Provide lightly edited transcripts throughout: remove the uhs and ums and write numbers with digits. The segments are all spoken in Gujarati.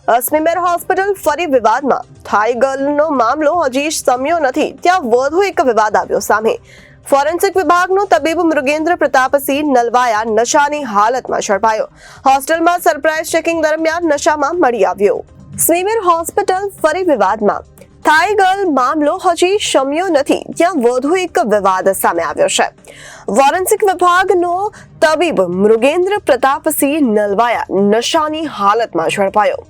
સ્મીમેર હોસ્પિટલ ફરી વિવાદમાં. થાઈ ગર્લનો મામલો હજી શમ્યો નથી ત્યાં વધુ એક વિવાદ આવ્યો સામે. ફોરેન્સિક વિભાગનો તબીબ મૃગેન્દ્ર પ્રતાપસિંહ નલવાયા નશાની હાલતમાં ઝડપાયો. હોસ્ટેલમાં સરપ્રાઇઝ ચેકિંગ દરમિયાન નશામાં મળી આવ્યો. સ્મીમેર હોસ્પિટલ ફરી વિવાદમાં. થાઈ ગર્લ મામલો હજી શમ્યો નથી ત્યાં વધુ એક વિવાદ સામે આવ્યો છે. ફોરેન્સિક વિભાગનો તબીબ મૃગેન્દ્ર પ્રતાપસિંહ નલવાયા નશાની હાલતમાં ઝડપાયો.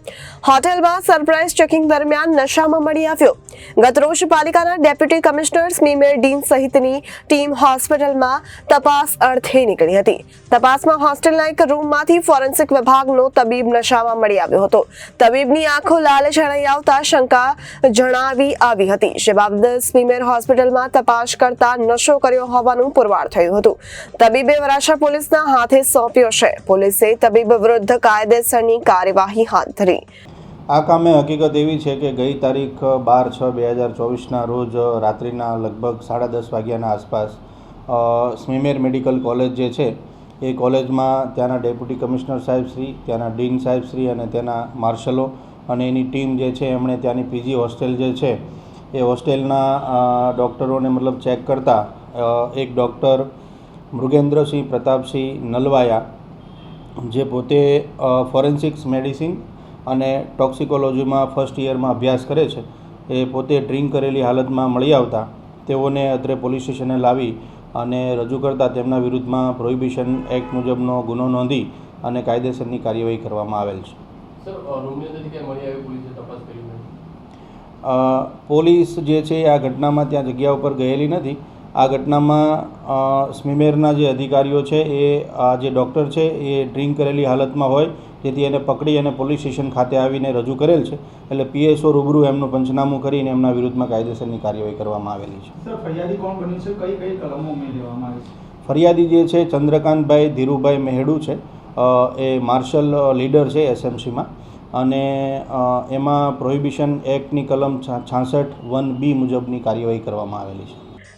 હોટેલમાં સરપ્રાઇઝ ચેકિંગ દરમિયાન નશામાં મળી આવ્યો. ગતરોજ પાલિકાના ડેપ્યુટી કમિશનર સ્મીમેર ડીન સહિતની ટીમ હોસ્પિટલમાં તપાસ અર્થે નીકળી હતી. તપાસમાં હોસ્ટેલના એક રૂમમાંથી ફોરેન્સિક વિભાગનો તબીબ નશામાં મળી આવ્યો હતો. તબીબની આંખો લાલ જણાઈ આવતા શંકા જણાવી આવી હતી. જે બાબતે સ્મીમેર હોસ્પિટલમાં તપાસ કરતા નશો કર્યો હોવાનું પુરવાર થયું હતું. તબીબે વરાછા પોલીસના હાથે સોંપ્યો છે. પોલીસે તબીબ વિરુદ્ધ કાયદેસરની કાર્યવાહી હાથ ધરી. આ કામે હકીકત એવી છે કે ગઈ તારીખ 12/6/2024ના રોજ રાત્રિના લગભગ 10:30 વાગ્યાના આસપાસ સ્મીમેર મેડિકલ કોલેજ જે છે એ કોલેજમાં ત્યાંના ડેપ્યુટી કમિશનર સાહેબ શ્રી, ત્યાંના ડીન સાહેબ શ્રી અને તેના માર્શલો અને એની ટીમ જે છે એમણે ત્યાંની પીજી હોસ્ટેલ જે છે એ હોસ્ટેલના ડૉક્ટરોને મતલબ ચેક કરતા એક ડૉક્ટર મૃગેન્દ્રસિંહ પ્રતાપસિંહ નલવાયા જે પોતે ફોરેન્સિક્સ મેડિસિન અને ટોક્સિકોલોજીમાં ફર્સ્ટ યરમાં અભ્યાસ કરે છે એ પોતે ડ્રિંક કરેલી હાલતમાં મળી આવતા તેઓને અત્રે પોલીસ સ્ટેશને લાવી અને રજૂ કરતા તેમના વિરુદ્ધમાં પ્રોહિબિશન એક્ટ મુજબનો ગુનો નોંધી અને કાયદેસરની કાર્યવાહી કરવામાં આવેલ છે. પોલીસ જે છે આ ઘટનામાં ત્યાં જગ્યા ઉપર ગયેલી નથી. આ ઘટનામાં સ્મીમેરના જે અધિકારીઓ છે એ આ જે ડૉક્ટર છે એ ડ્રિંક કરેલી હાલતમાં હોય જેથી એને પકડી અને પોલીસ સ્ટેશન ખાતે આવીને રજૂ કરેલ છે. એટલે પીએસઓ રૂબરૂ એમનું પંચનામું કરીને એમના વિરુદ્ધમાં કાયદેસરની કાર્યવાહી કરવામાં આવેલી છે. ફરિયાદી કોણ બન્યું છે? કઈ કઈ કલમો ઉમેરવામાં આવી છે? ફરિયાદી જે છે ચંદ્રકાંતભાઈ ધીરુભાઈ મેહડુ છે. એ માર્શલ લીડર છે એસએમસીમાં અને એમાં પ્રોહિબિશન એક્ટની કલમ 66(1)B મુજબની કાર્યવાહી કરવામાં આવેલી છે.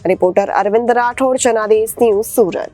Reporter Arvind Rathod, Janadesh news, Surat.